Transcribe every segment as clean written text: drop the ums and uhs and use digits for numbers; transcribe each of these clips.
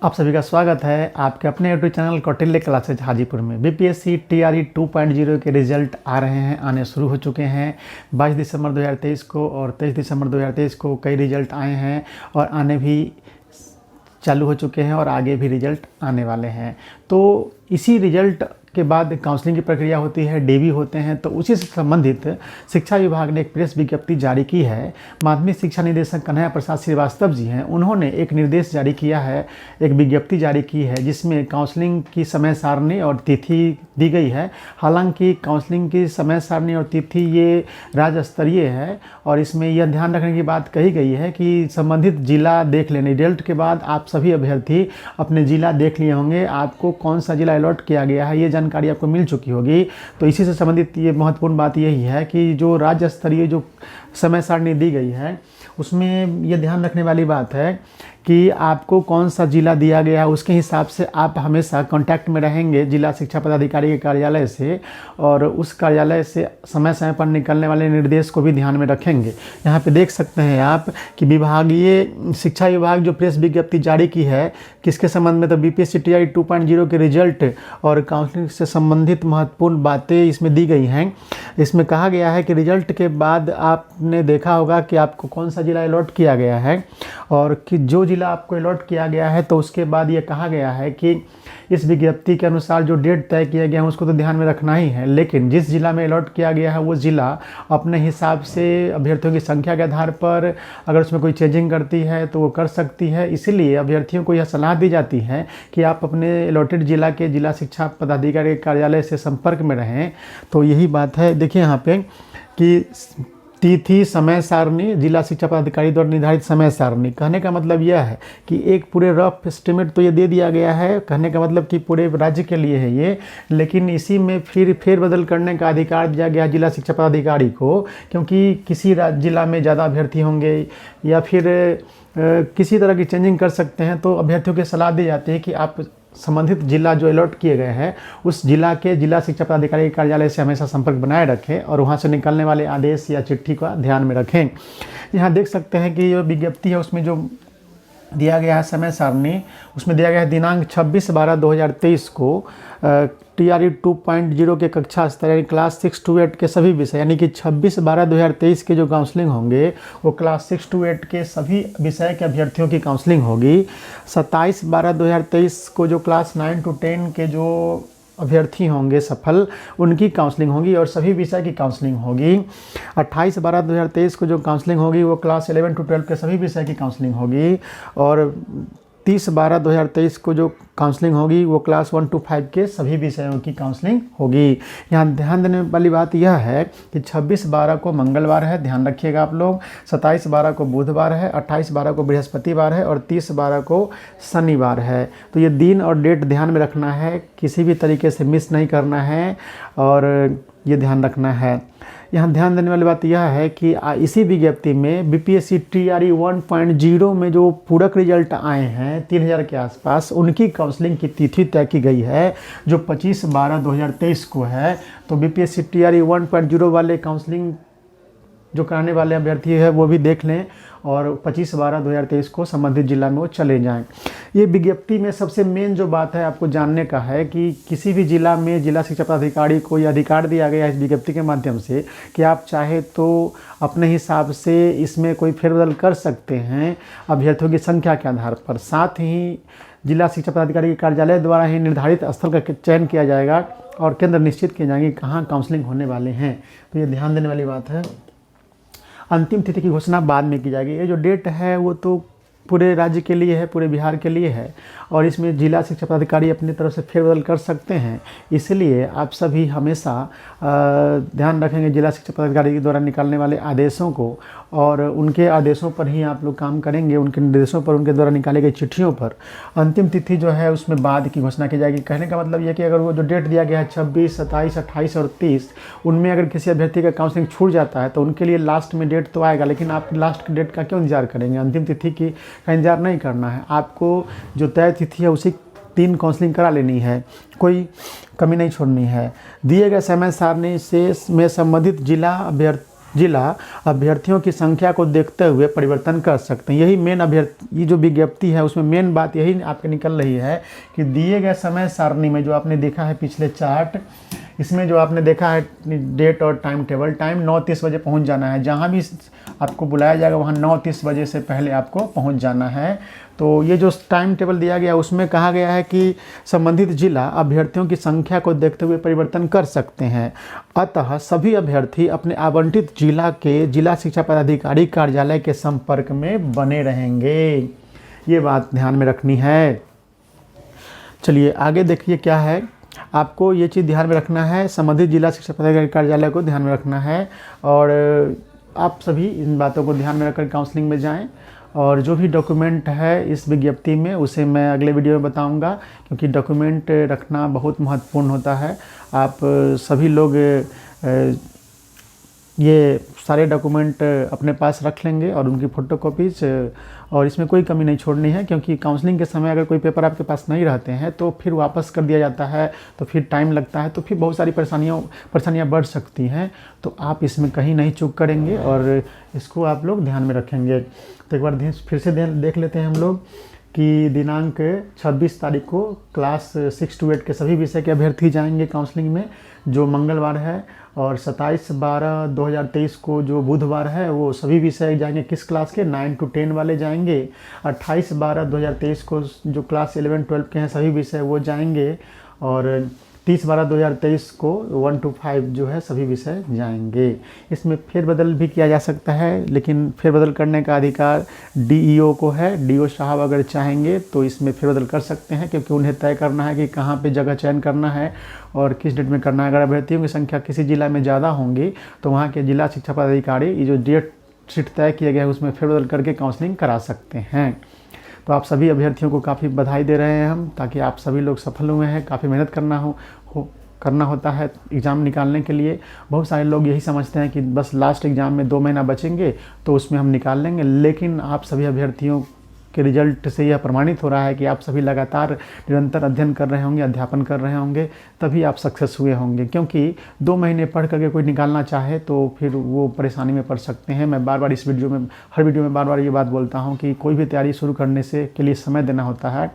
आप सभी का स्वागत है आपके अपने YouTube channel Kautilya classes Hajipur में। बीपीएससी टीआरई 2.0 के रिजल्ट आ रहे हैं, आने शुरू हो चुके हैं। 22 दिसंबर 2023 को और 23 दिसंबर 2023 को कई रिजल्ट आए हैं और आने भी चालू हो चुके हैं और आगे भी रिजल्ट आने वाले हैं। तो इसी रिजल्ट के बाद काउंसलिंग की प्रक्रिया होती है, डीवी होते हैं। तो उसी से संबंधित शिक्षा विभाग ने एक प्रेस विज्ञप्ति जारी की है। माध्यमिक शिक्षा निदेशक कन्हैया प्रसाद श्रीवास्तव जी हैं, उन्होंने एक निर्देश जारी किया है, एक विज्ञप्ति जारी की है जिसमें काउंसलिंग की समय सारणी और तिथि दी गई है। हालांकि काउंसलिंग की समय सारणी और तिथि ये राज्य स्तरीय है और इसमें यह ध्यान रखने की बात कही गई है कि संबंधित जिला देख लेने। रिजल्ट के बाद आप सभी अभ्यर्थी अपने जिला देख लिए होंगे, आपको कौन सा जिला अलॉट किया गया है ये जानकारी आपको मिल चुकी होगी। तो इसी से संबंधित ये महत्वपूर्ण बात यही है कि जो राज्य स्तरीय जो समय सारणी दी गई है उसमें यह ध्यान रखने वाली बात है कि आपको कौन सा जिला दिया गया है, उसके हिसाब से आप हमेशा कांटेक्ट में रहेंगे जिला शिक्षा पदाधिकारी के कार्यालय से और उस कार्यालय से समय समय पर निकलने वाले निर्देश को भी ध्यान में रखेंगे। यहाँ पे देख सकते हैं आप कि विभागीय शिक्षा विभाग जो प्रेस विज्ञप्ति जारी की है किसके संबंध में, तो बीपीएससी टीआरई 2.0 के रिजल्ट और काउंसलिंग से संबंधित महत्वपूर्ण बातें इसमें दी गई हैं। इसमें कहा गया है कि रिजल्ट के बाद आपने देखा होगा कि आपको कौन सा जिला अलॉट किया गया है और कि जो जिला आपको अलॉट किया गया है तो उसके बाद ये कहा गया है कि इस विज्ञप्ति के अनुसार जो डेट तय किया गया है उसको तो ध्यान में रखना ही है, लेकिन जिस जिला में अलॉट किया गया है वो जिला अपने हिसाब से अभ्यर्थियों की संख्या के आधार पर अगर उसमें कोई चेंजिंग करती है तो वो कर सकती है। इसीलिए अभ्यर्थियों को यह सलाह दी जाती है कि आप अपने अलॉटेड जिला के जिला शिक्षा पदाधिकारी कार्यालय से संपर्क में रहें। तो यही बात है। देखिए यहाँ पे कि तिथि समय सारणी जिला शिक्षा पदाधिकारी द्वारा निर्धारित समय सारणी, कहने का मतलब यह है कि एक पूरे रफ एस्टिमेट तो ये दे दिया गया है, कहने का मतलब कि पूरे राज्य के लिए है ये, लेकिन इसी में फिर फेरबदल करने का अधिकार दिया गया जिला शिक्षा पदाधिकारी को, क्योंकि किसी जिला में ज़्यादा अभ्यर्थी होंगे या फिर किसी तरह की चेंजिंग कर सकते हैं। तो अभ्यर्थियों की सलाह दी जाती है कि आप संबंधित जिला जो अलॉट किए गए हैं उस जिला के जिला शिक्षा पदाधिकारी कार्यालय से हमेशा संपर्क बनाए रखें और वहां से निकलने वाले आदेश या चिट्ठी का ध्यान में रखें। यहाँ देख सकते हैं कि ये विज्ञप्ति है, उसमें जो दिया गया है समय सारणी, उसमें दिया गया है दिनांक 26/12/2023 को टीआरई 2.0 के कक्षा स्तर यानी क्लास 6 to 8 के सभी विषय, यानी कि 26/12/2023 के जो काउंसलिंग होंगे वो क्लास 6 to 8 के सभी विषय के अभ्यर्थियों की काउंसलिंग होगी। 27/12/2023 को जो क्लास 9 to 10 के जो अभ्यर्थी होंगे सफल, उनकी काउंसलिंग होगी और सभी विषय की काउंसलिंग होगी। 28/12/2023 को जो काउंसलिंग होगी वो क्लास 11 to 12 के सभी विषय की काउंसलिंग होगी और 30/12/2023 को जो काउंसलिंग होगी वो क्लास 1 to 5 के सभी विषयों की काउंसलिंग होगी। यहाँ ध्यान देने वाली बात यह है कि 26/12 को मंगलवार है, ध्यान रखिएगा आप लोग। 27/12 को बुधवार है, 28/12 को बृहस्पतिवार है और 30/12 को शनिवार है। तो ये दिन और डेट ध्यान में रखना है, किसी भी तरीके से मिस नहीं करना है और ये ध्यान रखना है। यहाँ ध्यान देने वाली बात यह है कि इसी विज्ञप्ति में बीपीएससी टीआरई 1.0 में जो पूरक रिजल्ट आए हैं 3000 के आसपास, उनकी काउंसलिंग की तिथि तय की गई है जो 25/12/2023 को है। तो बीपीएससी टीआरई 1.0 वाले काउंसलिंग जो कराने वाले अभ्यर्थी है वो भी देख लें और 25/12/2023 को संबंधित जिला में वो चले जाएं। ये विज्ञप्ति में सबसे मेन जो बात है आपको जानने का है कि किसी भी जिला में जिला शिक्षा पदाधिकारी को यह अधिकार दिया गया है इस विज्ञप्ति के माध्यम से कि आप चाहे तो अपने हिसाब से इसमें कोई फेरबदल कर सकते हैं अभ्यर्थियों की संख्या के आधार पर। साथ ही जिला शिक्षा पदाधिकारी के कार्यालय द्वारा ही निर्धारित स्थल का चयन किया जाएगा और केंद्र निश्चित किए जाएंगे कहाँ काउंसलिंग होने वाले हैं। तो ये ध्यान देने वाली बात है। अंतिम तिथि की घोषणा बाद में की जाएगी। ये जो डेट है वो तो पूरे राज्य के लिए है, पूरे बिहार के लिए है और इसमें जिला शिक्षा पदाधिकारी अपनी तरफ से फेरबदल कर सकते हैं। इसलिए आप सभी हमेशा ध्यान रखेंगे जिला शिक्षा पदाधिकारी द्वारा निकालने वाले आदेशों को और उनके आदेशों पर ही आप लोग काम करेंगे, उनके निर्देशों पर, उनके द्वारा निकाली गई चिट्ठियों पर। अंतिम तिथि जो है उसमें बाद की घोषणा की जाएगी। कहने का मतलब यह कि अगर वो जो डेट दिया गया है 26, 27, 28 और 30, उनमें अगर किसी अभ्यर्थी का काउंसलिंग छूट जाता है तो उनके लिए लास्ट में डेट तो आएगा, लेकिन आप लास्ट डेट का क्यों इंतजार करेंगे? अंतिम तिथि का इंतजार नहीं करना है आपको। जो तय तिथि है उसी 3 काउंसलिंग करा लेनी है, कोई कमी नहीं छोड़नी है। दिए गए समय सारणी से में संबंधित जिला अभ्यर्थी जिला अभ्यर्थियों की संख्या को देखते हुए परिवर्तन कर सकते हैं। यही मेन अभ्यर्थी, ये जो विज्ञप्ति है उसमें मेन बात यही आपके निकल रही है कि दिए गए समय सारणी में जो आपने देखा है पिछले चार्ट, इसमें जो आपने देखा है डेट और टाइम टेबल, टाइम 9:30 बजे पहुंच जाना है। जहां भी आपको बुलाया जाएगा वहां 9:30 बजे से पहले आपको पहुंच जाना है। तो ये जो टाइम टेबल दिया गया उसमें कहा गया है कि संबंधित जिला अभ्यर्थियों की संख्या को देखते हुए परिवर्तन कर सकते हैं, अतः सभी अभ्यर्थी अपने आवंटित जिला के जिला शिक्षा पदाधिकारी कार्यालय के संपर्क में बने रहेंगे। ये बात ध्यान में रखनी है। चलिए आगे देखिए क्या है, आपको ये चीज़ ध्यान में रखना है, संबंधित जिला शिक्षा पदाधिकारी कार्यालय को ध्यान में रखना है और आप सभी इन बातों को ध्यान में रखकर काउंसलिंग में जाएं। और जो भी डॉक्यूमेंट है इस विज्ञप्ति में उसे मैं अगले वीडियो में बताऊंगा, क्योंकि डॉक्यूमेंट रखना बहुत महत्वपूर्ण होता है। आप सभी लोग ये सारे डॉक्यूमेंट अपने पास रख लेंगे और उनकी फ़ोटोकॉपीज़, और इसमें कोई कमी नहीं छोड़नी है, क्योंकि काउंसलिंग के समय अगर कोई पेपर आपके पास नहीं रहते हैं तो फिर वापस कर दिया जाता है, तो फिर टाइम लगता है, तो फिर बहुत सारी परेशानियाँ बढ़ सकती हैं। तो आप इसमें कहीं नहीं चूक करेंगे और इसको आप लोग ध्यान में रखेंगे। तो एक बार फिर से देख लेते हैं हम लोग कि दिनांक 26 तारीख को क्लास 6 to 8 के सभी विषय के अभ्यर्थी जाएंगे काउंसलिंग में, जो मंगलवार है, और 27/12/2023 को जो बुधवार है वो सभी विषय जाएंगे। किस क्लास के? 9 to 10 वाले जाएंगे। 28/12/2023 को जो क्लास 11 12 के हैं सभी विषय वो जाएंगे, और 30/12/2023 को 1 to 5 जो है सभी विषय जाएंगे। इसमें फेरबदल भी किया जा सकता है, लेकिन फेरबदल करने का अधिकार डीईओ को है। डीओ साहब अगर चाहेंगे तो इसमें फेरबदल कर सकते हैं, क्योंकि उन्हें तय करना है कि कहाँ पे जगह चयन करना है और किस डेट में करना है। अगर अभ्यर्थियों की संख्या किसी जिला में ज़्यादा होंगी तो वहाँ के जिला शिक्षा पदाधिकारी ये जो डेट शीट तय किया गया है उसमें फेरबदल करके काउंसलिंग करा सकते हैं। तो आप सभी अभ्यर्थियों को काफ़ी बधाई दे रहे हैं हम, ताकि आप सभी लोग सफल हुए हैं। काफ़ी मेहनत करना होता है एग्ज़ाम निकालने के लिए। बहुत सारे लोग यही समझते हैं कि बस लास्ट एग्ज़ाम में 2 महीना बचेंगे तो उसमें हम निकाल लेंगे, लेकिन आप सभी अभ्यर्थियों के रिजल्ट से यह प्रमाणित हो रहा है कि आप सभी लगातार निरंतर अध्ययन कर रहे होंगे, अध्यापन कर रहे होंगे, तभी आप सक्सेस हुए होंगे। क्योंकि 2 महीने पढ़ करके कोई निकालना चाहे तो फिर वो परेशानी में पड़ सकते हैं। मैं बार बार इस वीडियो में, हर वीडियो में बार बार ये बात बोलता हूँ कि कोई भी तैयारी शुरू करने से के लिए समय देना होता है।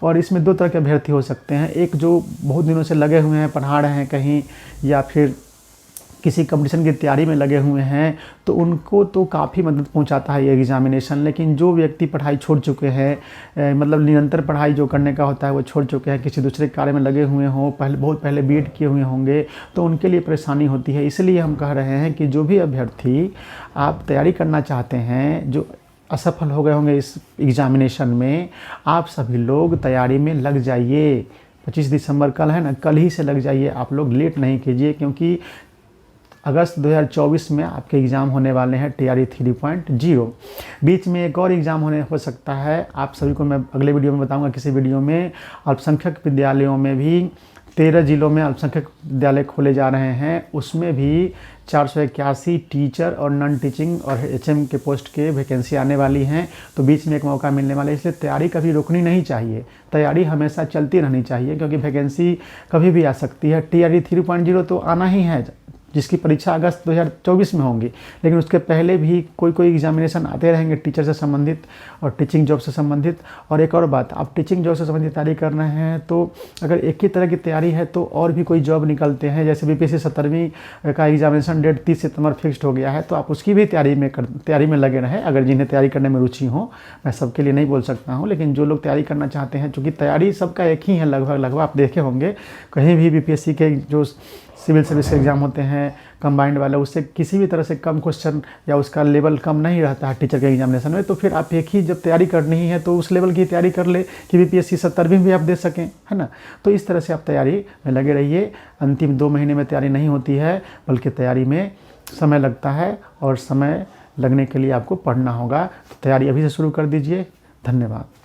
और इसमें 2 तरह के अभ्यर्थी हो सकते हैं। एक जो बहुत दिनों से लगे हुए हैं, पढ़ा रहे हैं कहीं, या फिर किसी कंपटीशन की तैयारी में लगे हुए हैं, तो उनको तो काफ़ी मदद पहुंचाता है ये एग्ज़ामिनेशन। लेकिन जो व्यक्ति पढ़ाई छोड़ चुके हैं, मतलब निरंतर पढ़ाई जो करने का होता है वो छोड़ चुके हैं, किसी दूसरे कार्य में लगे हुए हों, बहुत पहले बीएड किए हुए होंगे, तो उनके लिए परेशानी होती है। इसलिए हम कह रहे हैं कि जो भी अभ्यर्थी आप तैयारी करना चाहते हैं, जो असफल हो गए होंगे इस एग्ज़ामिनेशन में, आप सभी लोग तैयारी में लग जाइए। 25 दिसंबर कल है ना, कल ही से लग जाइए। आप लोग लेट नहीं कीजिए, क्योंकि अगस्त 2024 में आपके एग्ज़ाम होने वाले हैं TRE 3.0। बीच में एक और एग्ज़ाम हो सकता है, आप सभी को मैं अगले वीडियो में बताऊंगा किसी वीडियो में। अल्पसंख्यक विद्यालयों में भी 13 जिलों में अल्पसंख्यक विद्यालय खोले जा रहे हैं, उसमें भी 481 टीचर और नॉन टीचिंग और HM के पोस्ट के वैकेंसी आने वाली हैं। तो बीच में एक मौका मिलने वाला है, इसलिए तैयारी कभी रुकनी नहीं चाहिए। तैयारी हमेशा चलती रहनी चाहिए, क्योंकि वैकेंसी कभी भी आ सकती है। TRE 3.0 तो आना ही है, जिसकी परीक्षा अगस्त 2024 में होंगी, लेकिन उसके पहले भी कोई एग्जामिनेशन आते रहेंगे टीचर से संबंधित और टीचिंग जॉब से संबंधित। और एक और बात, आप टीचिंग जॉब से संबंधित तैयारी कर रहे हैं तो अगर एक ही तरह की तैयारी है तो और भी कोई जॉब निकलते हैं। जैसे BPSC 17वीं का एग्जामिनेशन डेट 30 सितंबर फिक्स्ड हो गया है, तो आप उसकी भी तैयारी में लगे रहें, अगर जिन्हें तैयारी करने में रुचि हो। मैं सबके लिए नहीं बोल सकता हूँ, लेकिन जो लोग तैयारी करना चाहते हैं, चूँकि तैयारी सबका एक ही है लगभग आप देखे होंगे कहीं भी BPSC के जो सिविल सर्विस के एग्ज़ाम होते हैं कंबाइंड वाला, उससे किसी भी तरह से कम क्वेश्चन या उसका लेवल कम नहीं रहता है टीचर के एग्जामिनेशन में। तो फिर आप एक ही जब तैयारी करनी ही है तो उस लेवल की तैयारी कर ले कि BPSC 17वीं भी आप दे सकें, है ना। तो इस तरह से आप तैयारी में लगे रहिए। अंतिम 2 महीने में तैयारी नहीं होती है, बल्कि तैयारी में समय लगता है, और समय लगने के लिए आपको पढ़ना होगा। तो तैयारी अभी से शुरू कर दीजिए। धन्यवाद।